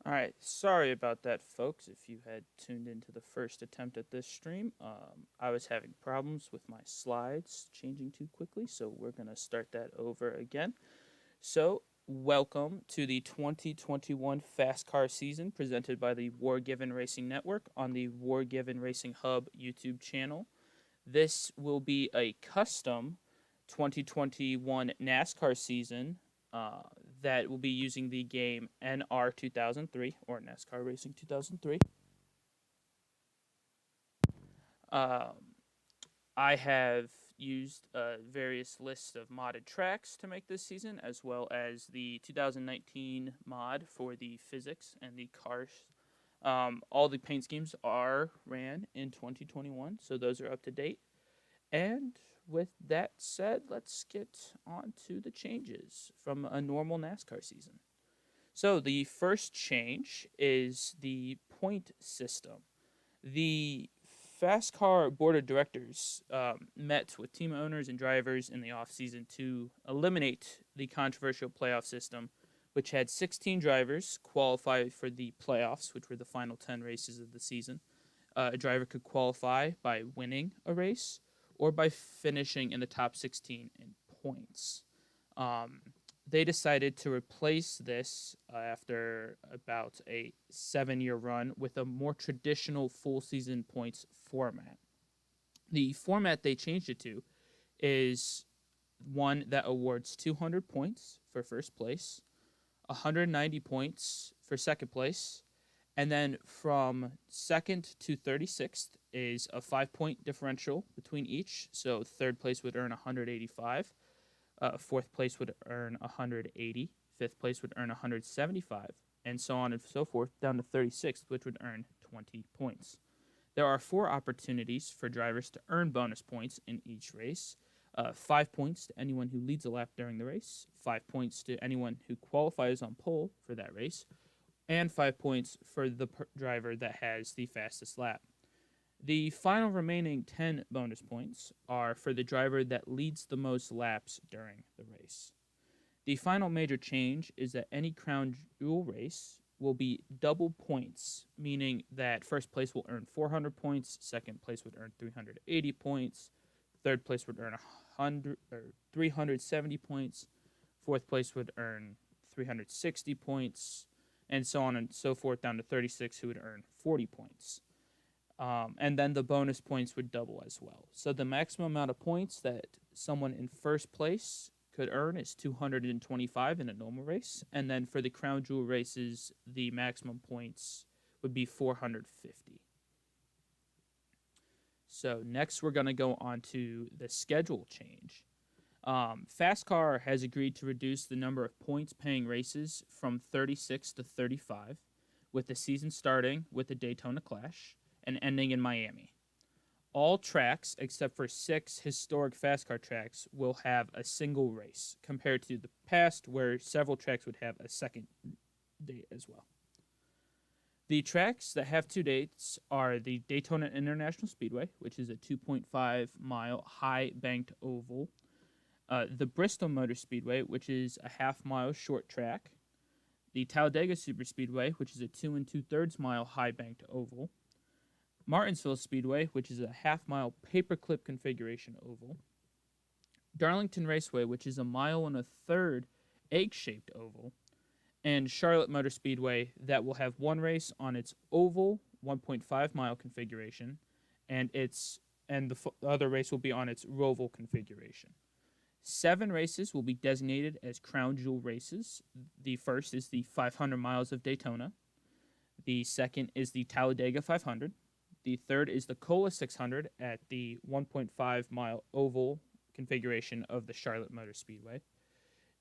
All right, sorry about that, folks. If you had tuned into the first attempt at this stream, I was having problems with my slides changing too quickly, so we're going to start that over again. So, welcome to the 2021 FASCAR season presented by the Wargiven Racing Network on the Wargiven Racing Hub YouTube channel. This will be a custom 2021 NASCAR season that will be using the game NR 2003 or NASCAR Racing 2003. I have used various lists of modded tracks to make this season, as well as the 2019 mod for the physics and the cars. All the paint schemes are ran in 2021, so those are up to date. And with that said, let's get on to the changes from a normal NASCAR season. So the first change is the point system. The FASCAR board of directors met with team owners and drivers in the offseason to eliminate the controversial playoff system, which had 16 drivers qualify for the playoffs, which were the final 10 races of the season. A driver could qualify by winning a race or by finishing in the top 16 in points. They decided to replace this after about a 7-year run with a more traditional full season points format. The format they changed it to is one that awards 200 points for first place, 190 points for second place, and then from second to 36th is a 5-point differential between each. So third place would earn 185. Fourth place would earn 180. Fifth place would earn 175. And so on and so forth, down to 36th, which would earn 20 points. There are 4 opportunities for drivers to earn bonus points in each race. 5 points to anyone who leads a lap during the race. 5 points to anyone who qualifies on pole for that race. And 5 points for the driver that has the fastest lap. The final remaining 10 bonus points are for the driver that leads the most laps during the race. The final major change is that any crown jewel race will be double points, meaning that first place will earn 400 points, second place would earn 380 points, third place would earn 370 points, fourth place would earn 360 points, and so on and so forth down to 36 who would earn 40 points. And then the bonus points would double as well. So the maximum amount of points that someone in first place could earn is 225 in a normal race. And then for the crown jewel races, the maximum points would be 450. So next we're going to go on to the schedule change. FASCAR has agreed to reduce the number of points-paying races from 36 to 35, with the season starting with the Daytona Clash and ending in Miami. All tracks, except for 6 historic FASCAR tracks, will have a single race, compared to the past where several tracks would have a second date as well. The tracks that have 2 dates are the Daytona International Speedway, which is a 2.5-mile high banked oval, the Bristol Motor Speedway, which is a half-mile short track, the Talladega Superspeedway, which is a 2 2/3 mile high banked oval, Martinsville Speedway, which is a half-mile paperclip configuration oval, Darlington Raceway, which is a 1.25-mile egg-shaped oval, and Charlotte Motor Speedway that will have one race on its oval 1.5-mile configuration, and the other race will be on its Rovel configuration. 7 races will be designated as crown jewel races. The first is the 500 miles of Daytona. The second is the Talladega 500. The third is the Cola 600 at the 1.5-mile oval configuration of the Charlotte Motor Speedway.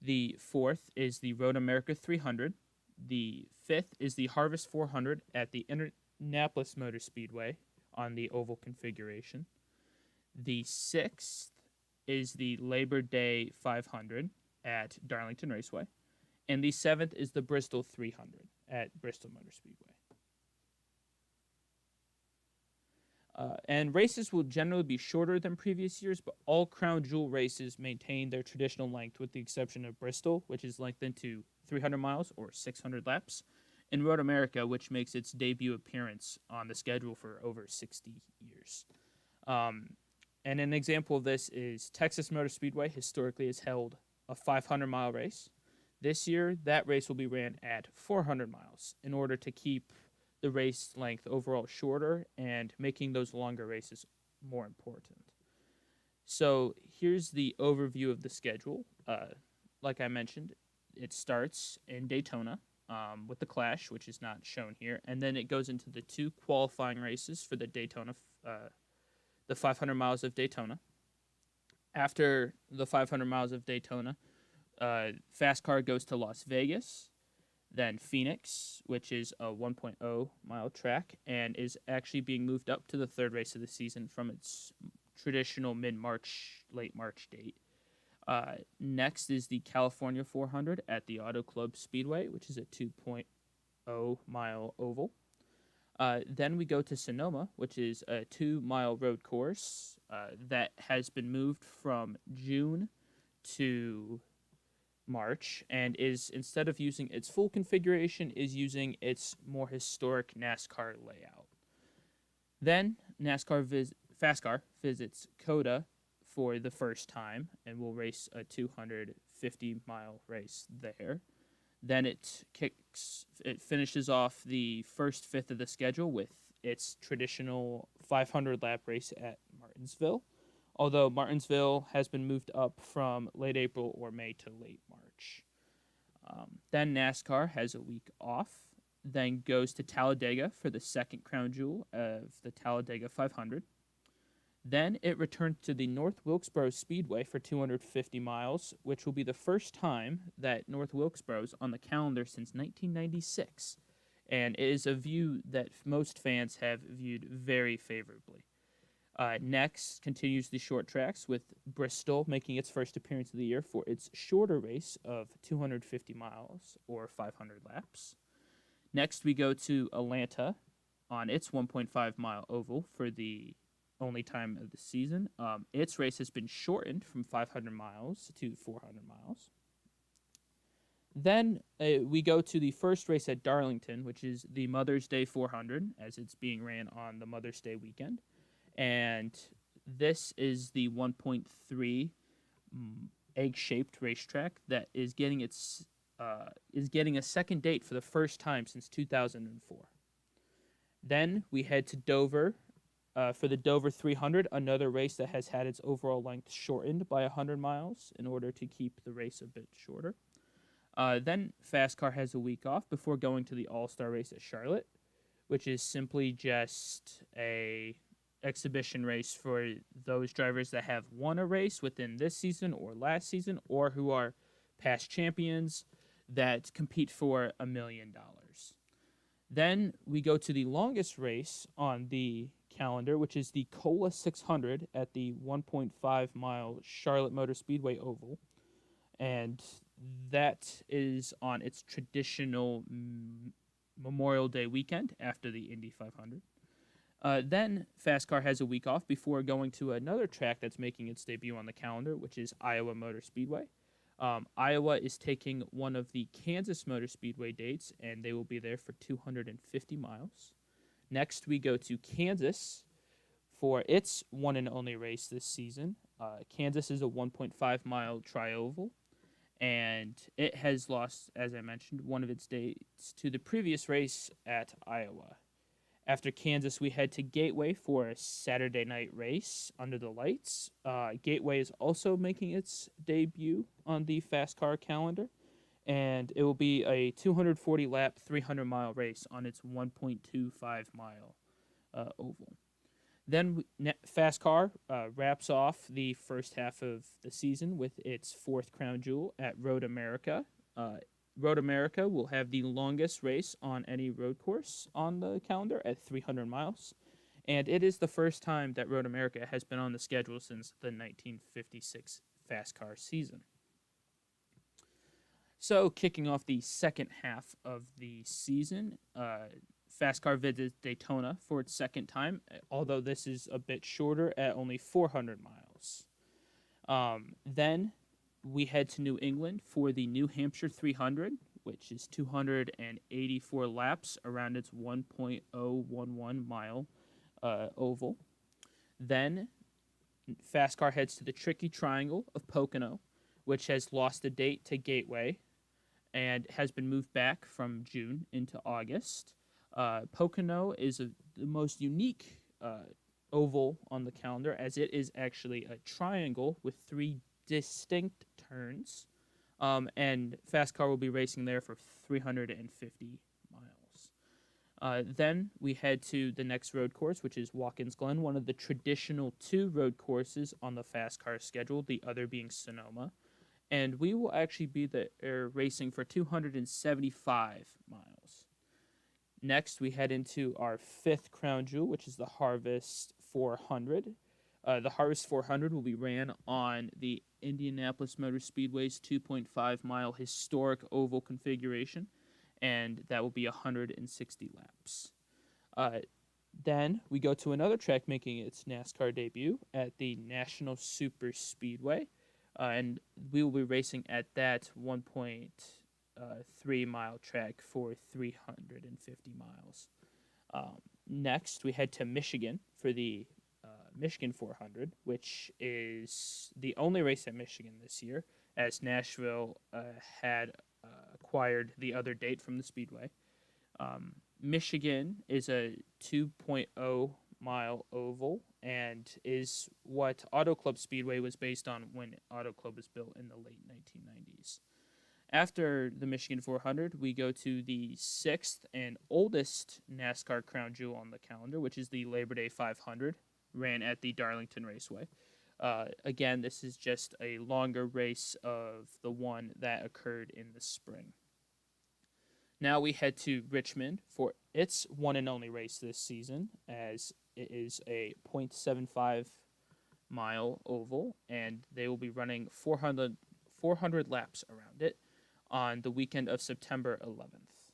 The fourth is the Road America 300. The fifth is the Harvest 400 at the Indianapolis Motor Speedway on the oval configuration. The sixth is the Labor Day 500 at Darlington Raceway. And the 7th is the Bristol 300 at Bristol Motor Speedway. And races will generally be shorter than previous years, but all crown jewel races maintain their traditional length with the exception of Bristol, which is lengthened to 300 miles or 600 laps, in Road America, which makes its debut appearance on the schedule for over 60 years. And an example of this is Texas Motor Speedway historically has held a 500-mile race. This year, that race will be ran at 400 miles in order to keep the race length overall shorter and making those longer races more important. So here's the overview of the schedule. Like I mentioned, it starts in Daytona with the Clash, which is not shown here, and then it goes into the 2 qualifying races for the Daytona, the 500 miles of Daytona. After the 500 miles of Daytona, FASCAR goes to Las Vegas, then Phoenix, which is a 1.0 mile track, and is actually being moved up to the 3rd race of the season from its traditional mid-March, late March date. Next is the California 400 at the Auto Club Speedway, which is a 2.0 mile oval. Then we go to Sonoma, which is a 2-mile road course that has been moved from June to March, and is, instead of using its full configuration, is using its more historic NASCAR layout. Then FASCAR visits COTA for the first time and will race a 250-mile race there. Then it finishes off the first fifth of the schedule with its traditional 500-lap race at Martinsville, although Martinsville has been moved up from late April or May to late March. Then NASCAR has a week off, then goes to Talladega for the second crown jewel of the Talladega 500. Then it returns to the North Wilkesboro Speedway for 250 miles, which will be the first time that North Wilkesboro is on the calendar since 1996, and it is a view that most fans have viewed very favorably. Next continues the short tracks, with Bristol making its first appearance of the year for its shorter race of 250 miles, or 500 laps. Next we go to Atlanta on its 1.5-mile oval for the only time of the season. Its race has been shortened from 500 miles to 400 miles. Then we go to the first race at Darlington, which is the Mother's Day 400, as it's being ran on the Mother's Day weekend. And this is the 1.3 egg-shaped racetrack that is getting a second date for the first time since 2004. Then we head to Dover for the Dover 300, another race that has had its overall length shortened by 100 miles in order to keep the race a bit shorter. Then FASCAR has a week off before going to the All-Star race at Charlotte, which is simply just a exhibition race for those drivers that have won a race within this season or last season, or who are past champions that compete for $1 million. Then we go to the longest race on the calendar, which is the Cola 600 at the 1.5-mile Charlotte Motor Speedway Oval, and that is on its traditional Memorial Day weekend after the Indy 500. Then FASCAR has a week off before going to another track that's making its debut on the calendar, which is Iowa Motor Speedway. Iowa is taking one of the Kansas Motor Speedway dates, and they will be there for 250 miles. Next, we go to Kansas for its one and only race this season. Kansas is a 1.5-mile tri-oval, and it has lost, as I mentioned, one of its dates to the previous race at Iowa. After Kansas, we head to Gateway for a Saturday night race under the lights. Gateway is also making its debut on the FASCAR calendar, and it will be a 240-lap, 300-mile race on its 1.25-mile oval. Then FASCAR wraps off the first half of the season with its fourth crown jewel at Road America. Road America will have the longest race on any road course on the calendar at 300 miles, and it is the first time that Road America has been on the schedule since the 1956 FASCAR season. So, kicking off the second half of the season, FASCAR visits Daytona for its second time, although this is a bit shorter at only 400 miles. Then we head to New England for the New Hampshire 300, which is 284 laps around its 1.011 mile oval. Then FASCAR heads to the tricky triangle of Pocono, which has lost a date to Gateway and has been moved back from June into August. Pocono is the most unique oval on the calendar, as it is actually a triangle with 3 distinct turns, and FASCAR will be racing there for 350 miles. Then we head to the next road course, which is Watkins Glen, one of the traditional 2 road courses on the FASCAR schedule, the other being Sonoma. And we will actually be racing for 275 miles. Next, we head into our 5th crown jewel, which is the Harvest 400. The Harvest 400 will be ran on the Indianapolis Motor Speedway's 2.5-mile historic oval configuration, and that will be 160 laps. Then we go to another track making its NASCAR debut at the National Super Speedway, and we will be racing at that 1.3-mile track for 350 miles. Next, we head to Michigan for the Michigan 400, which is the only race at Michigan this year, as Nashville had acquired the other date from the Speedway. Michigan is a 2.0-mile oval and is what Auto Club Speedway was based on when Auto Club was built in the late 1990s. After the Michigan 400, we go to the 6th and oldest NASCAR crown jewel on the calendar, which is the Labor Day 500, ran at the Darlington Raceway. Again, this is just a longer race of the one that occurred in the spring. Now we head to Richmond for its one and only race this season, as it is a 0.75-mile oval, and they will be running 400 laps around it on the weekend of September 11th.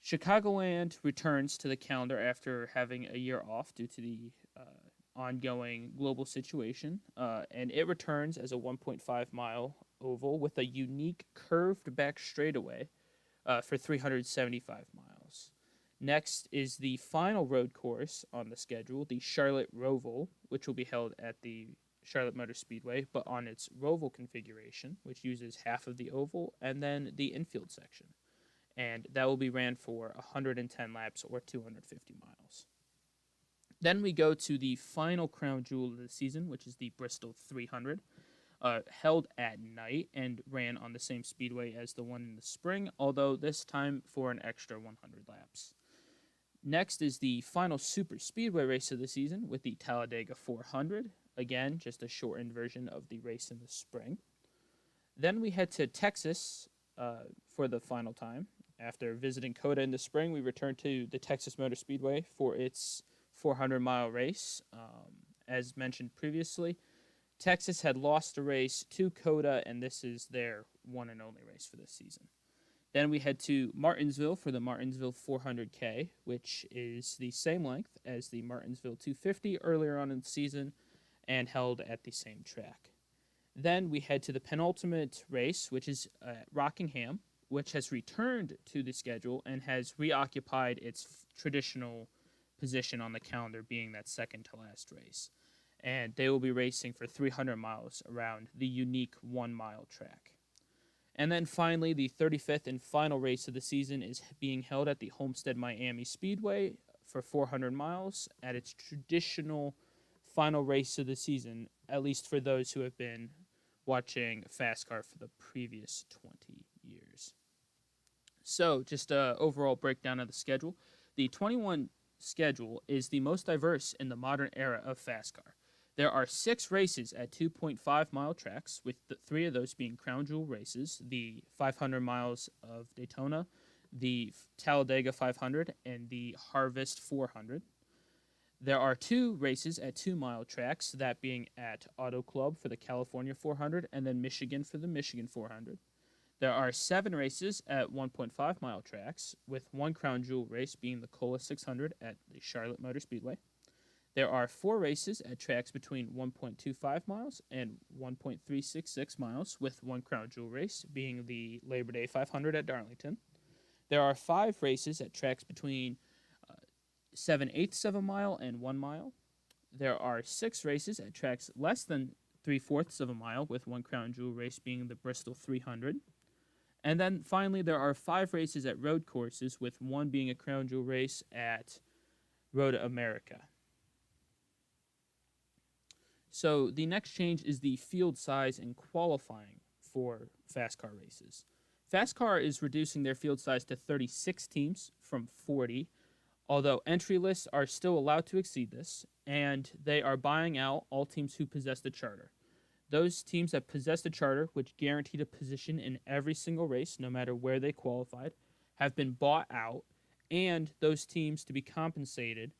Chicagoland returns to the calendar after having a year off due to the ongoing global situation, and it returns as a 1.5-mile oval with a unique curved back straightaway for 375 miles. Next is the final road course on the schedule, the Charlotte Rovel, which will be held at the Charlotte Motor Speedway, but on its Rovel configuration, which uses half of the oval and then the infield section. And that will be ran for 110 laps or 250 miles. Then we go to the final crown jewel of the season, which is the Bristol 300, held at night and ran on the same speedway as the one in the spring, although this time for an extra 100 laps. Next is the final super speedway race of the season with the Talladega 400, again, just a shortened version of the race in the spring. Then we head to Texas for the final time. After visiting COTA in the spring, we return to the Texas Motor Speedway for its 400-mile race. As mentioned previously, Texas had lost a race to COTA, and this is their one and only race for this season. Then we head to Martinsville for the Martinsville 400K, which is the same length as the Martinsville 250 earlier on in the season and held at the same track. Then we head to the penultimate race, which is at Rockingham, which has returned to the schedule and has reoccupied its traditional position on the calendar, being that second to last race. And they will be racing for 300 miles around the unique 1-mile track. And then finally, the 35th and final race of the season is being held at the Homestead Miami Speedway for 400 miles at its traditional final race of the season, at least for those who have been watching FASCAR for the previous 20 years. So, just an overall breakdown of the schedule. The 21 schedule is the most diverse in the modern era of FASCAR. There are 6 races at 2.5-mile tracks, with 3 of those being crown jewel races, the 500 miles of Daytona, the Talladega 500, and the Harvest 400. There are 2 races at 2-mile tracks, that being at Auto Club for the California 400 and then Michigan for the Michigan 400. There are 7 races at 1.5-mile tracks, with 1 crown jewel race being the Cola 600 at the Charlotte Motor Speedway. There are 4 races at tracks between 1.25 miles and 1.366 miles, with one crown jewel race being the Labor Day 500 at Darlington. There are 5 races at tracks between 7/8 of a mile and 1 mile. There are 6 races at tracks less than 3/4 of a mile, with one crown jewel race being the Bristol 300. And then finally, there are 5 races at road courses, with one being a crown jewel race at Road America. So the next change is the field size and qualifying for FASCAR races. FASCAR is reducing their field size to 36 teams from 40, although entry lists are still allowed to exceed this, and they are buying out all teams who possess the charter. Those teams that possess the charter, which guaranteed a position in every single race, no matter where they qualified, have been bought out, and those teams to be compensated.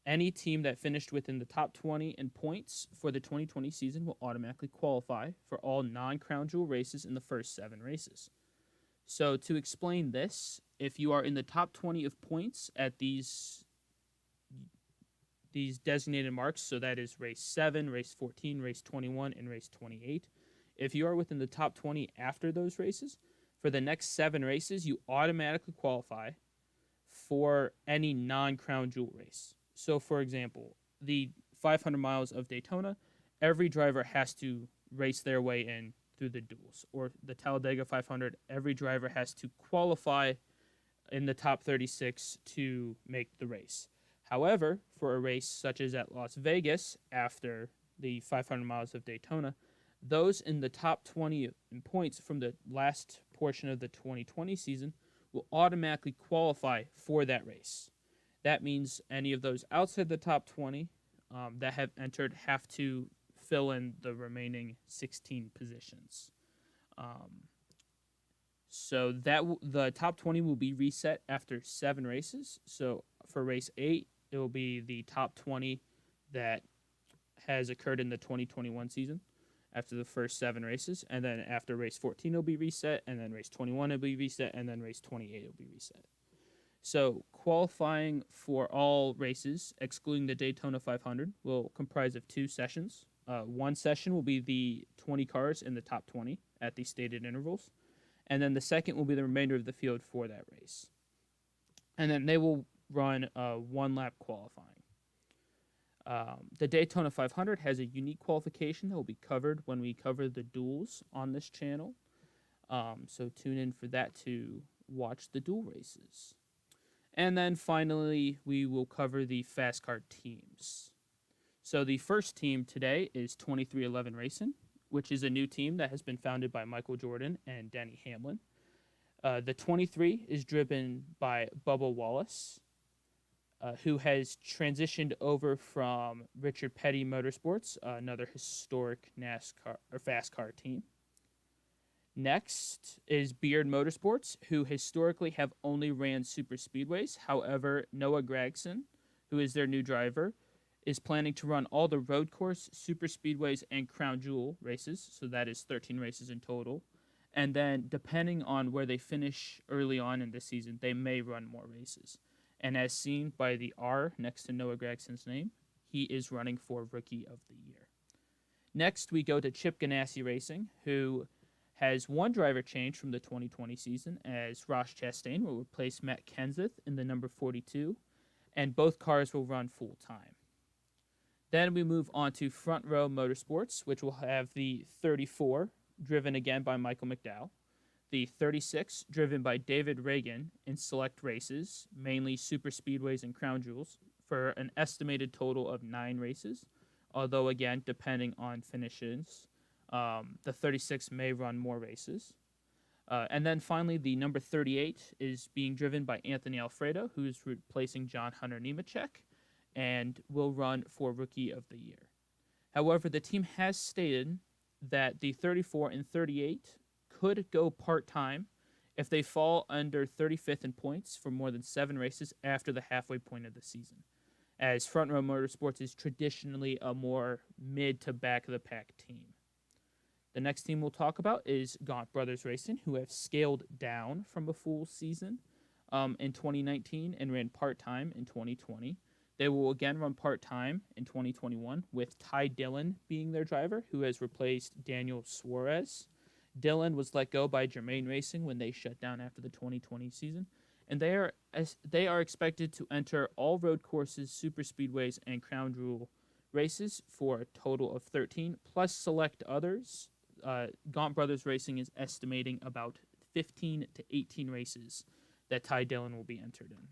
Any team that finished within the top 20 in points for the 2020 season will automatically qualify for all non-crown jewel races in the first 7 races. So to explain this, if you are in the top 20 of points at these designated marks, so that is race 7, race 14, race 21, and race 28, if you are within the top 20 after those races, for the next 7 races, you automatically qualify for any non-crown jewel race. So, for example, the 500 miles of Daytona, every driver has to race their way in through the duels. Or the Talladega 500, every driver has to qualify in the top 36 to make the race. However, for a race such as at Las Vegas, after the 500 miles of Daytona, those in the top 20 in points from the last portion of the 2020 season will automatically qualify for that race. That means any of those outside the top 20 that have entered have to fill in the remaining 16 positions. So the top 20 will be reset after 7 races. So for race 8, it will be the top 20 that has occurred in the 2021 season after the first 7 races. And then after race 14, it'll be reset. And then race 21, it'll be reset. And then race 28, it'll be reset. So qualifying for all races, excluding the Daytona 500, will comprise of 2 sessions. One session will be the 20 cars in the top 20 at the stated intervals. And then the second will be the remainder of the field for that race. And then they will run 1-lap qualifying. The Daytona 500 has a unique qualification that will be covered when we cover the duels on this channel. So tune in for that to watch the duel races. And then finally, we will cover the FASCAR teams. So the first team today is 2311 Racing, which is a new team that has been founded by Michael Jordan and Denny Hamlin. The 23 is driven by Bubba Wallace, who has transitioned over from Richard Petty Motorsports, another historic NASCAR or FASCAR team. Next is Beard Motorsports, who historically have only ran super speedways. However, Noah Gragson, who is their new driver, is planning to run all the road course, super speedways, and crown jewel races. So that is 13 races in total. And then, depending on where they finish early on in the season, they may run more races. And as seen by the R next to Noah Gragson's name, he is running for Rookie of the Year. Next, we go to Chip Ganassi Racing, who has one driver change from the 2020 season, as Ross Chastain will replace Matt Kenseth in the number 42, and both cars will run full-time. Then we move on to Front Row Motorsports, which will have the 34, driven again by Michael McDowell, the 36, driven by David Reagan in select races, mainly super speedways and crown jewels, for an estimated total of 9 races, although again, depending on finishes, the 36 may run more races. And then finally, the number 38 is being driven by Anthony Alfredo, who is replacing John Hunter Nemechek, and will run for Rookie of the Year. However, the team has stated that the 34 and 38 could go part-time if they fall under 35th in points for more than 7 races after the halfway point of the season, as Front Row Motorsports is traditionally a more mid-to-back-of-the-pack team. The next team we'll talk about is Gaunt Brothers Racing, who have scaled down from a full season in 2019 and ran part-time in 2020. They will again run part-time in 2021, with Ty Dillon being their driver, who has replaced Daniel Suarez. Dillon was let go by Germain Racing when they shut down after the 2020 season, and they are expected to enter all road courses, super speedways, and crown jewel races for a total of 13, plus select others. Gaunt Brothers Racing is estimating about 15 to 18 races that Ty Dillon will be entered in.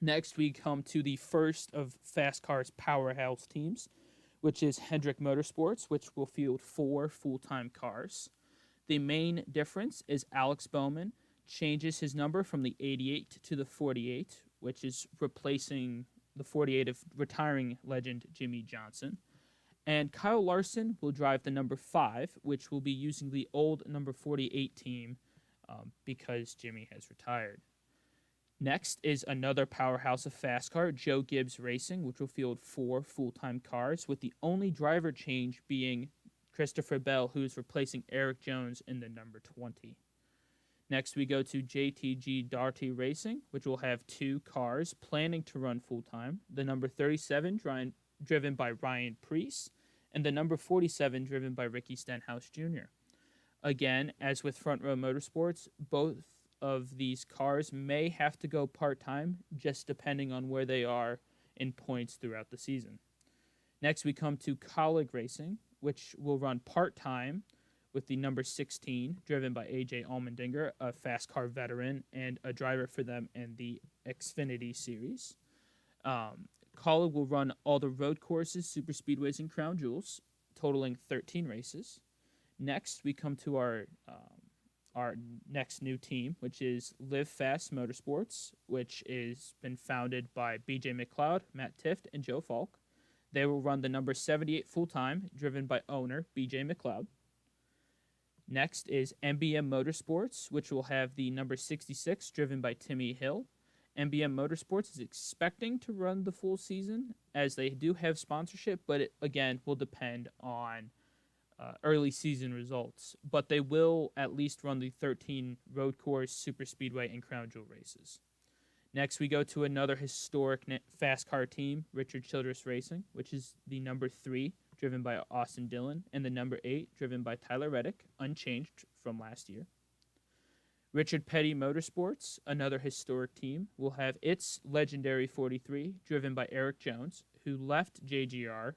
Next, we come to the first of FASCAR's powerhouse teams, which is Hendrick Motorsports, which will field 4 full-time cars. The main difference is Alex Bowman changes his number from the 88 to the 48, which is replacing the 48 of retiring legend Jimmy Johnson. And Kyle Larson will drive the number 5, which will be using the old number 48 team because Jimmy has retired. Next is another powerhouse of FASCAR, Joe Gibbs Racing, which will field 4 full-time cars, with the only driver change being Christopher Bell, who is replacing Eric Jones in the number 20. Next, we go to Jtg Darty Racing, which will have 2 cars planning to run full-time. The number 37 driven by Ryan Preece, and the number 47 driven by Ricky Stenhouse Jr. Again, as with Front Row Motorsports, both of these cars may have to go part-time, just depending on where they are in points throughout the season. Next, we come to Colleague Racing, which will run part-time with the number 16, driven by A.J. Allmendinger, a FASCAR veteran and a driver for them in the Xfinity Series. Colleague will run all the road courses, super speedways, and crown jewels, totaling 13 races. Next, we come to our next new team, which is Live Fast Motorsports, which is been founded by B.J. McLeod, Matt Tift, and Joe Falk. They will run the number 78 full-time, driven by owner B.J. McLeod. Next is Mbm Motorsports, which will have the number 66, driven by Timmy Hill. Mbm Motorsports is expecting to run the full season, as they do have sponsorship, but it, again, will depend on early season results, but they will at least run the 13 road course, super speedway, and crown jewel races. Next, we go to another historic FASCAR team, Richard Childress Racing, which is the number 3, driven by Austin Dillon, and the number 8, driven by Tyler Reddick, unchanged from last year. Richard Petty Motorsports, another historic team, will have its legendary 43, driven by Eric Jones, who left JGR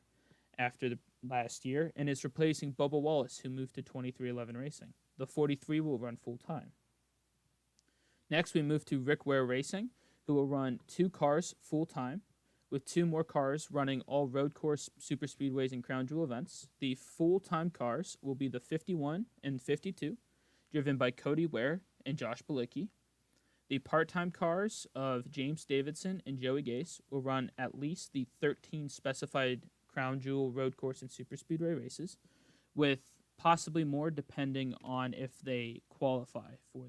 after the last year and is replacing Bubba Wallace, who moved to 2311 Racing. The 43 will run full-time. Next, we move to Rick Ware Racing, who will run 2 cars full-time, with 2 more cars running all road course, super speedways, and crown jewel events. The full-time cars will be the 51 and 52, driven by Cody Ware and Josh Balicki. The part-time cars of James Davidson and Joey Gase will run at least the 13 specified crown jewel, road course, and super speedway races, with possibly more depending on if they qualify for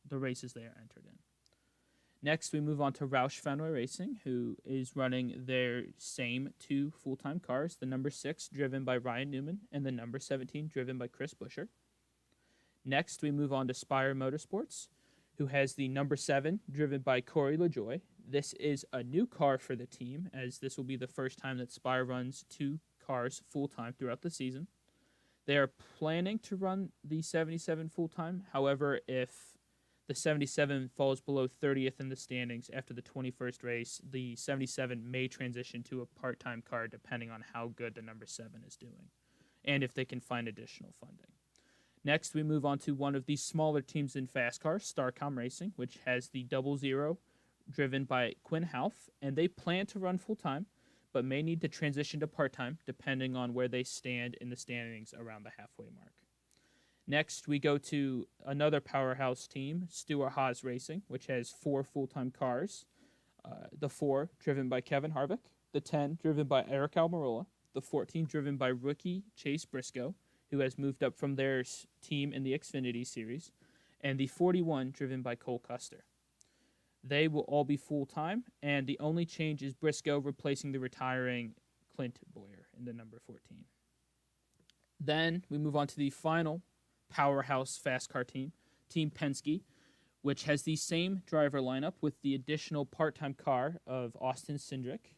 the races they are entered in. Next, we move on to Roush Fenway Racing, who is running their same 2 full-time cars, the number 6 driven by Ryan Newman and the number 17 driven by Chris Buescher. Next, we move on to Spire Motorsports, who has the number 7 driven by Corey LaJoie. This is a new car for the team, as this will be the first time that Spire runs 2 cars full-time throughout the season. They are planning to run the 77 full-time. However, if the 77 falls below 30th in the standings after the 21st race, the 77 may transition to a part-time car depending on how good the number 7 is doing and if they can find additional funding. Next, we move on to one of the smaller teams in FASCAR, Starcom Racing, which has the 00 driven by Quinn Houff, and they plan to run full-time, but may need to transition to part-time depending on where they stand in the standings around the halfway mark. Next, we go to another powerhouse team, Stuart Haas Racing, which has 4 full-time cars. The 4 driven by Kevin Harvick, the 10 driven by Eric Almirola, the 14 driven by rookie Chase Briscoe, who has moved up from their team in the Xfinity Series, and the 41 driven by Cole Custer. They will all be full-time, and the only change is Briscoe replacing the retiring Clint Boyer in the number 14. Then we move on to the final powerhouse FASCAR team, Team Penske, which has the same driver lineup with the additional part-time car of Austin Cindric.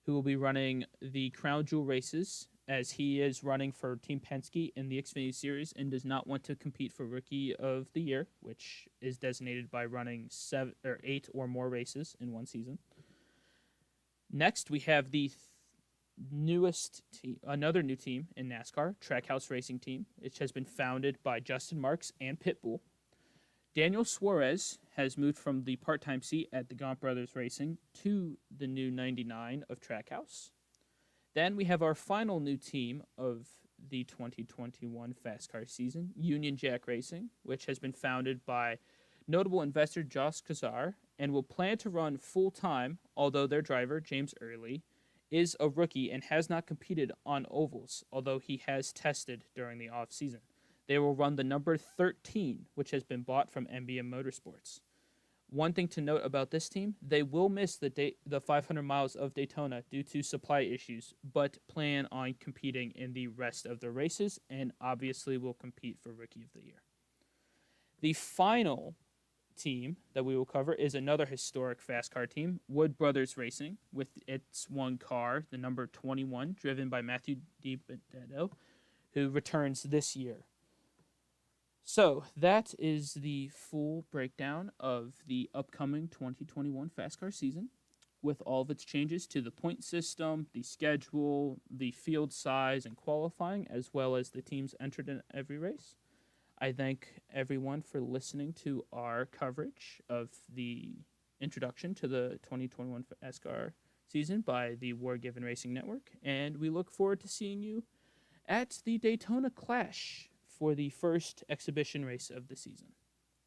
who will be running the Crown Jewel races, as he is running for Team Penske in the Xfinity Series and does not want to compete for Rookie of the Year, which is designated by running 7 or 8 or more races in one season. Next, we have the newest team, another new team in NASCAR, Trackhouse Racing Team, which has been founded by Justin Marks and Pitbull. Daniel Suarez has moved from the part-time seat at the Gaunt Brothers Racing to the new 99 of Trackhouse. Then we have our final new team of the 2021 FASCAR season, Union Jack Racing, which has been founded by notable investor Josh Kazar and will plan to run full-time, although their driver, James Early, is a rookie and has not competed on ovals, although he has tested during the off-season. They will run the number 13, which has been bought from Mbm Motorsports. One thing to note about this team, they will miss the 500 miles of Daytona due to supply issues, but plan on competing in the rest of the races and obviously will compete for Rookie of the Year. The final team that we will cover is another historic FASCAR team, Wood Brothers Racing, with its one car, the number 21, driven by Matthew DiBenedetto, who returns this year. So that is the full breakdown of the upcoming 2021 FASCAR season, with all of its changes to the point system, the schedule, the field size, and qualifying, as well as the teams entered in every race. I thank everyone for listening to our coverage of the introduction to the 2021 FASCAR season by the Wargiven Racing Network, and we look forward to seeing you at the Daytona Clash for the first exhibition race of the season.